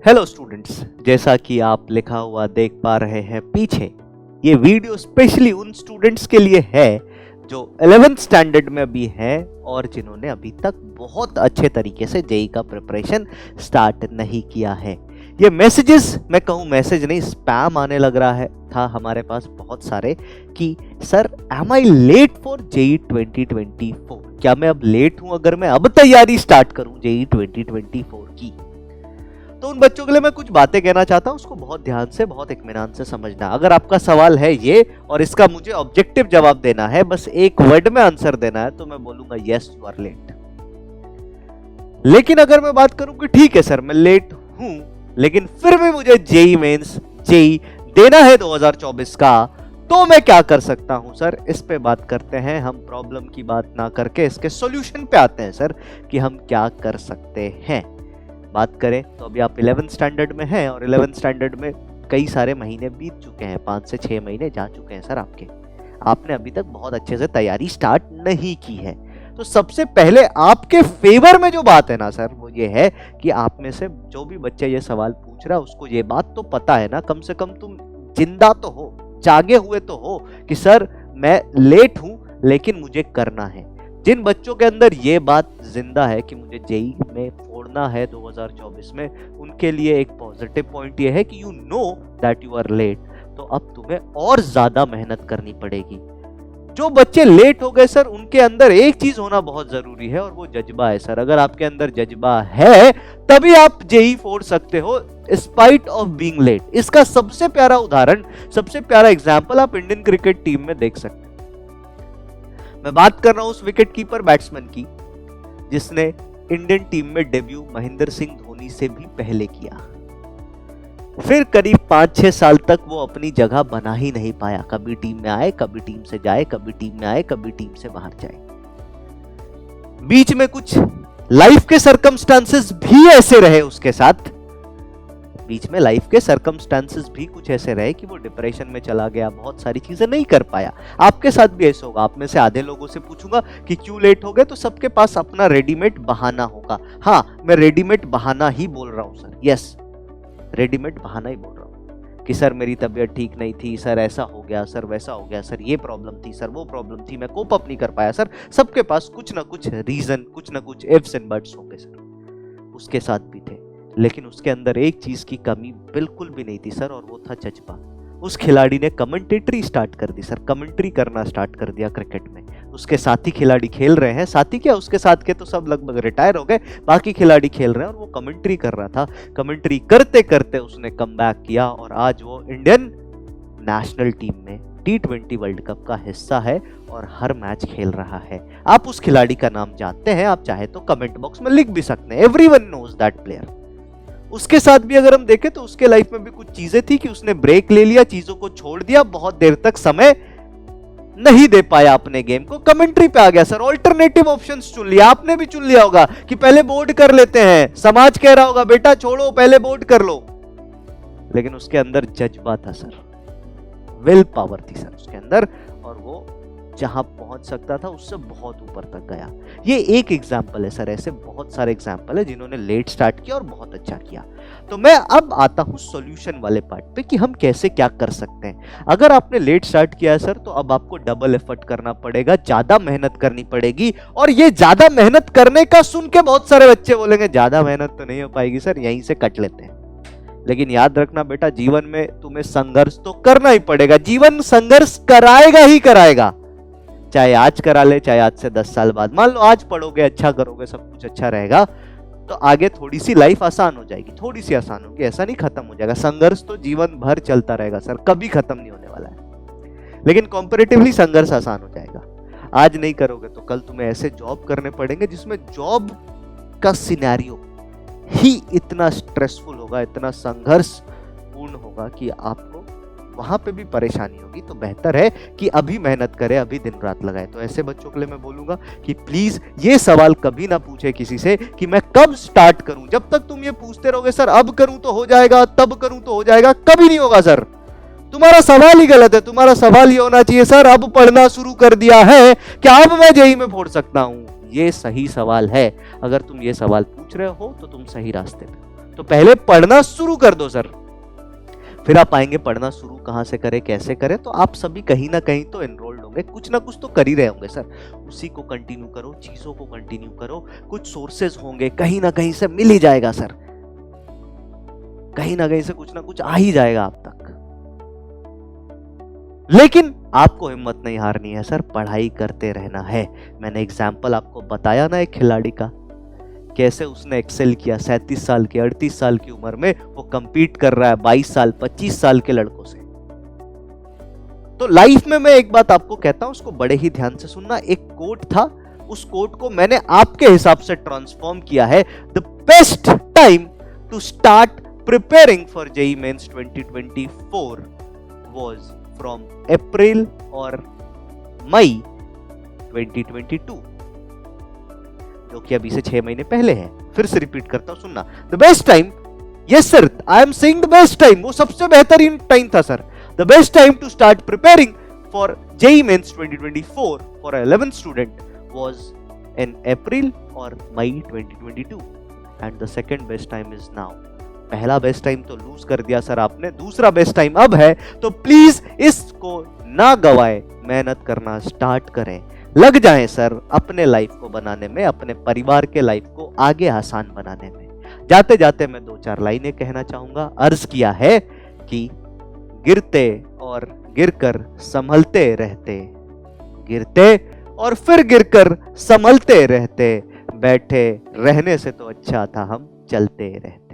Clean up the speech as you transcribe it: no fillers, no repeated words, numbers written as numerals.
Hello students, जैसा कि आप लिखा हुआ देख पा रहे हैं पीछे, ये वीडियो स्पेशली उन स्टूडेंट्स के लिए है जो 11th स्टैंडर्ड में अभी हैं और जिन्होंने अभी तक बहुत अच्छे तरीके से जेई का प्रिपरेशन स्टार्ट नहीं किया है। ये मैसेजेस, मैं कहूँ मैसेज नहीं, स्पैम आने लग रहा है था हमारे पास बहुत सारे कि sir am I late for JEE 2024? क्या मैं अब लेट हूं अगर मैं अब तैयारी स्टार्ट करूं जेई 2024 की? तो उन बच्चों के लिए मैं कुछ बातें कहना चाहता हूं, उसको बहुत ध्यान से, बहुत इत्मीनान से समझना। अगर आपका सवाल है ये और इसका मुझे ऑब्जेक्टिव जवाब देना है, बस एक वर्ड में आंसर देना है, तो मैं बोलूंगा यस यू आर लेट। लेकिन अगर मैं बात करूं कि ठीक है सर मैं लेट हूं लेकिन फिर भी मुझे जेई मेंस जेई देना है 2024 का, तो मैं क्या कर सकता हूं सर? इस पे बात करते हैं हम। प्रॉब्लम की बात ना करके इसके सॉल्यूशन पे आते हैं सर कि हम क्या कर सकते हैं। बात करें तो अभी आप 11th स्टैंडर्ड में हैं और 11th स्टैंडर्ड में कई सारे महीने बीत चुके हैं, 5 से 6 महीने जा चुके हैं सर आपके। आपने अभी तक बहुत अच्छे से तैयारी स्टार्ट नहीं की है। तो सबसे पहले आपके फेवर में जो बात है ना सर, वो ये है कि आप में से जो भी बच्चा ये सवाल पूछ रहा है उसको ये बात तो पता है ना, कम से कम तुम जिंदा तो हो, जागे हुए तो हो कि सर मैं लेट हूं लेकिन मुझे करना है। जिन बच्चों के अंदर ये बात जिंदा है कि मुझे जेई में फोड़ना है 2024 में, उनके लिए एक पॉजिटिव पॉइंट ये है कि you know that you are late. तो अब तुम्हें और ज्यादा मेहनत करनी पड़ेगी। जो बच्चे लेट हो गए सर, उनके अंदर एक चीज होना बहुत जरूरी है और वो जज्बा है सर। अगर आपके अंदर जज्बा है तभी आप जेई फोड़ सकते हो स्पाइट ऑफ बीइंग लेट। इसका सबसे प्यारा उदाहरण, सबसे प्यारा एग्जांपल आप इंडियन क्रिकेट टीम में देख सकते हैं। मैं बात कर रहा हूं उस विकेट कीपर बैट्समैन की जिसने इंडियन टीम में डेब्यू महेंद्र सिंह धोनी से भी पहले किया। फिर करीब 5-6 साल तक वो अपनी जगह बना ही नहीं पाया। कभी टीम में आए, कभी टीम से जाए, कभी टीम में आए, कभी टीम से बाहर जाए। बीच में कुछ लाइफ के सर्कमस्टांसेस भी ऐसे रहे उसके साथ, बीच में लाइफ के सर्कमस्टांसेस भी कुछ ऐसे रहे कि वो डिप्रेशन में चला गया, बहुत सारी चीजें नहीं कर पाया। आपके साथ भी ऐसा होगा। आप में से आधे लोगों से पूछूंगा कि क्यों लेट हो गए, तो सबके पास अपना रेडीमेड बहाना होगा। हाँ, मैं रेडीमेड बहाना ही बोल रहा हूं सर, यस रेडीमेड बहाना ही बोल रहा हूं कि सर मेरी तबीयत ठीक नहीं थी, सर ऐसा हो गया, सर वैसा हो गया, सर ये प्रॉब्लम थी, सर वो प्रॉब्लम थी, मैं कोप अप नहीं कर पाया। सर सबके पास कुछ ना कुछ रीजन, कुछ ना कुछ इफ्स एंड बट्स होंगे सर। उसके साथ भी थे, लेकिन उसके अंदर एक चीज की कमी बिल्कुल भी नहीं थी सर, और वो था जज्बा। उस खिलाड़ी ने कमेंटेटरी स्टार्ट कर दी सर, कमेंट्री करना स्टार्ट कर दिया क्रिकेट में। उसके साथी खिलाड़ी खेल रहे हैं, साथी क्या उसके साथ के तो सब लगभग रिटायर हो गए, बाकी खिलाड़ी खेल रहे हैं और वो कमेंट्री कर रहा था। कमेंट्री करते करते उसने कमबैक किया और आज वो इंडियन नेशनल टीम में T20 वर्ल्ड कप का हिस्सा है और हर मैच खेल रहा है। आप उस खिलाड़ी का नाम जानते हैं, आप चाहे तो कमेंट बॉक्स में लिख भी सकते हैं। Everyone knows that player. उसके साथ भी अगर हम देखें तो उसके लाइफ में भी कुछ चीजें थी कि उसने ब्रेक ले लिया, चीजों को छोड़ दिया, बहुत देर तक समय नहीं दे पाया अपने गेम को, कमेंट्री पे आ गया सर। ऑल्टरनेटिव ऑप्शंस चुन लिया, आपने भी चुन लिया होगा कि पहले बोर्ड कर लेते हैं, समाज कह रहा होगा बेटा छोड़ो पहले बोर्ड कर लो, लेकिन उसके अंदर जज्बा था सर, विल पावर थी सर उसके अंदर, और वो जहां पहुंच सकता था उससे बहुत ऊपर तक गया। ये एक एग्जाम्पल है सर, ऐसे बहुत सारे एग्जाम्पल है जिन्होंने लेट स्टार्ट किया और बहुत अच्छा किया। तो मैं अब आता हूं सॉल्यूशन वाले पार्ट पे कि हम कैसे क्या कर सकते हैं। अगर आपने लेट स्टार्ट किया है सर, तो अब आपको डबल एफर्ट करना पड़ेगा, ज्यादा मेहनत करनी पड़ेगी। और ये ज्यादा मेहनत करने का सुन के बहुत सारे बच्चे बोलेंगे ज्यादा मेहनत तो नहीं हो पाएगी सर, यहीं से कट लेते हैं। लेकिन याद रखना बेटा, जीवन में तुम्हें संघर्ष तो करना ही पड़ेगा। जीवन संघर्ष कराएगा ही कराएगा, चाहे आज करा ले, चाहे आज से 10 साल बाद। मान लो आज पढ़ोगे, अच्छा करोगे, सब कुछ अच्छा रहेगा, तो आगे थोड़ी सी लाइफ आसान हो जाएगी, थोड़ी सी आसान होगी, ऐसा नहीं खत्म हो जाएगा। संघर्ष तो जीवन भर चलता रहेगा सर, कभी खत्म नहीं होने वाला है। लेकिन कंपैरेटिवली संघर्ष आसान हो जाएगा। आज नहीं करोगे तो कल तुम्हें ऐसे जॉब करने पड़ेंगे जिसमें जॉब का सिनेरियो ही इतना स्ट्रेसफुल होगा, इतना संघर्ष पूर्ण होगा कि आपको वहां पे भी परेशानी होगी। तो बेहतर है कि अभी मेहनत करें, अभी दिन रात लगाए। तो ऐसे बच्चों के लिए मैं बोलूंगा कि प्लीज ये सवाल कभी ना पूछे किसी से कि मैं कब स्टार्ट करूं। जब तक तुम ये पूछते रहोगे सर अब करूं तो हो जाएगा, तब करूं तो हो जाएगा, कभी नहीं होगा सर। तुम्हारा सवाल ही गलत है। तुम्हारा सवाल ये होना चाहिए सर अब पढ़ना शुरू कर दिया है, क्या अब मैं जेई में फोड़ सकता हूं? ये सही सवाल है। अगर तुम ये सवाल पूछ रहे हो तो तुम सही रास्ते पे। तो पहले पढ़ना शुरू कर दो सर, फिर आप आएंगे पढ़ना शुरू कहां से करें, कैसे करें। तो आप सभी कहीं ना कहीं तो एनरोल्ड होंगे, कुछ ना कुछ तो कर ही रहे होंगे सर। उसी को कंटिन्यू करो, चीजों को कंटिन्यू करो, कुछ सोर्सेज होंगे, कहीं ना कहीं से मिल ही जाएगा सर, कहीं ना कहीं से कुछ ना कुछ आ ही जाएगा आप तक। लेकिन आपको हिम्मत नहीं हारनी है सर, पढ़ाई करते रहना है। मैंने एग्जाम्पल आपको बताया ना एक खिलाड़ी का, कैसे उसने एक्सेल किया, 37 साल के 38 साल की उम्र में वो कंपीट कर रहा है 22 साल 25 साल के लड़कों से। तो लाइफ में मैं एक बात आपको कहता हूं, उसको बड़े ही ध्यान से सुनना। एक कोट था, उस कोट को मैंने आपके हिसाब से ट्रांसफॉर्म किया है। The best time to start preparing for JEE mains 2024 was from April और मई 2022, जो कि अभी से 6 महीने पहले है। फिर से रिपीट करता हूं, सुनना। The best time, yes sir, I am saying the best time, वो सबसे बेहतरीन टाइम था sir. The best time to start preparing for JEE mains 2024 for 11 student was in April और मई 2022 and the second best time is now. पहला best time तो lose कर दिया sir आपने, दूसरा बेस्ट टाइम अब है, तो प्लीज इसको ना गवाएं, मेहनत करना स्टार्ट करें, लग जाएं सर अपने लाइफ को बनाने में, अपने परिवार के लाइफ को आगे आसान बनाने में। जाते जाते मैं 2-4 लाइनें कहना चाहूंगा। अर्ज किया है कि गिरते और गिरकर संभलते रहते, गिरते और फिर गिरकर संभलते रहते, बैठे रहने से तो अच्छा था हम चलते रहते।